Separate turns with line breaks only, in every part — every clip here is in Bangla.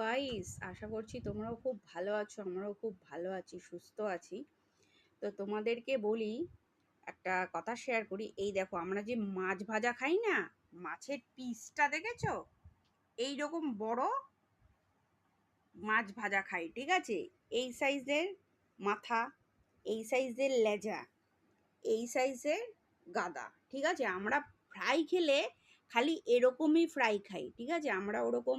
গাইস, আশা করছি তোমরাও খুব ভালো আছো। আমরাও খুব ভালো আছি, সুস্থ আছি। তো তোমাদেরকে বলি, একটা কথা শেয়ার করি। এই দেখো, আমরা যে মাছ ভাজা খাই না, মাছের পিসটা দেখেছো? এইরকম বড় মাছ ভাজা খাই, ঠিক আছে? এই সাইজের মাথা, এই সাইজের লেজা, এই সাইজের গাদা, ঠিক আছে? আমরা ফ্রাই খেলে খালি এরকমই ফ্রাই খাই, ঠিক আছে? আমরা ওরকম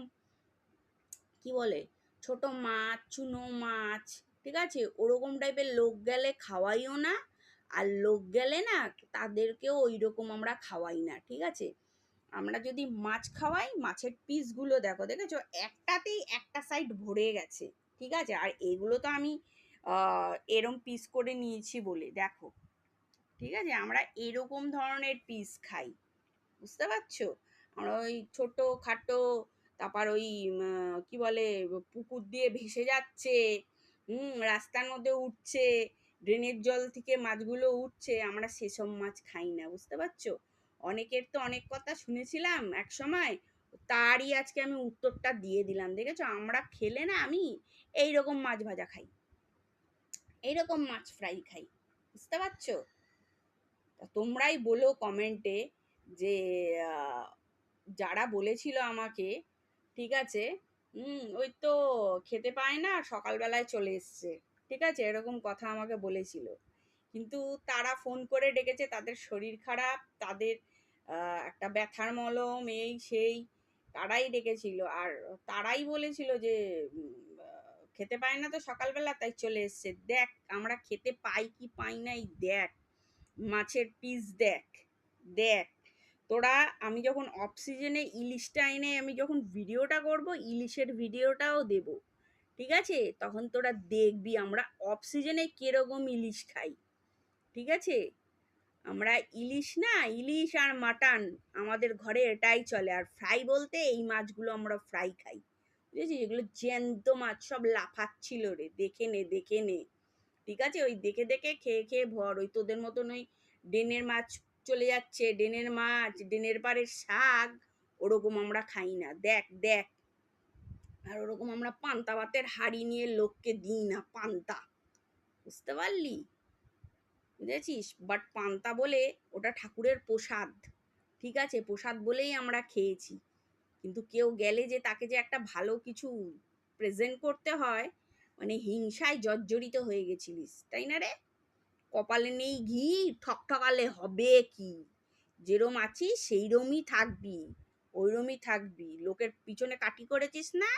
কি বলে, ছোট মাছ, চুনো মাছ, ঠিক আছে, ওরকম টাইপের লোক গেলে খাওয়াইও না। আর লোক গেলে না, তাদেরকেও ওই রকম আমরা খাওয়াই না, ঠিক আছে? আমরা যদি মাছ খাওয়াই, মাছের পিসগুলো দেখো, দেখেছো? একটাতেই একটা সাইড ভরে গেছে, ঠিক আছে? আর এগুলো তো আমি এরম পিস করে নিয়েছি বলে দেখো, ঠিক আছে? আমরা এরকম ধরনের পিস খাই, বুঝতে পারছো? আমরা ওই ছোট খাটো, তারপর ওই কি বলে, পুকুর দিয়ে ভেসে যাচ্ছে, রাস্তার মধ্যে উঠছে, ড্রেনের জল থেকে মাছগুলো উঠছে, আমরা সেসব মাছ খাই না, বুঝতে পারছো? অনেকের তো অনেক কথা শুনেছিলাম এক সময়, তারই আজকে আমি উত্তরটা দিয়ে দিলাম। দেখেছো, আমরা খেলে না, আমি এইরকম মাছ ভাজা খাই, এইরকম মাছ ফ্রাই খাই, বুঝতে পারছো? তা তোমরাই বলো কমেন্টে যে আহ, যারা বলেছিল আমাকে, ঠিক আছে, ওই তো খেতে পায় না, সকালবেলায় চলে এসছে, ঠিক আছে, এরকম কথা আমাকে বলেছিল। কিন্তু তারা ফোন করে ডেকেছে, তাদের শরীর খারাপ, তাদের একটা ব্যথার মলম, এই সেই, তারাই ডেকেছিল। আর তারাই বলেছিল যে খেতে পায় না তো সকালবেলা, তাই চলে এসছে। দেখ আমরা খেতে পাই কি পাই নাই, দেখ মাছের পিস, দেখ দেখ তোরা। আমি যখন অফ সিজনে ইলিশটা এনে আমি যখন ভিডিওটা করব, ইলিশের ভিডিওটাও দেব, ঠিক আছে? তখন তোরা দেখবি আমরা অফ সিজনে কিরকম ইলিশ খাই, ঠিক আছে? আমরা ইলিশ না, ইলিশ আর মাটন আমাদের ঘরে এটাই চলে। আর ফ্রাই বলতে এই মাছগুলো আমরা ফ্রাই খাই, বুঝেছিস? এগুলো জ্যান্ত মাছ, সব লাফাচ্ছিল রে, দেখে নে দেখে নে, ঠিক আছে? ওই দেখে দেখে খেয়ে খেয়ে ভর। ওই তোদের মতন ওই ডেনের মাছ চলে যাচ্ছে, ডেনের মাছ, ডেনের পাড়ের শাক, ওরকম আমরা খাই না, দেখ দেখ। আর ওরকম আমরা পান্তা ভাতের হাঁড়ি নিয়ে লোককে দিই না, পান্তা, বুঝতে পারলি? বুঝেছিস? বাট পান্তা বলে ওটা ঠাকুরের প্রসাদ, ঠিক আছে? প্রসাদ বলেই আমরা খেয়েছি। কিন্তু কেউ গেলে যে তাকে যে একটা ভালো কিছু প্রেজেন্ট করতে হয়, মানে হিংসায় জর্জরিত হয়ে গেছিলিস, তাই না রে? কপালে নেই ঘি, ঠকঠকালে হবে কি? যেরম আছিস সেইরমই থাকবি, ওইরমই থাকবি। লোকের পিছনে কাটি করেছিস না,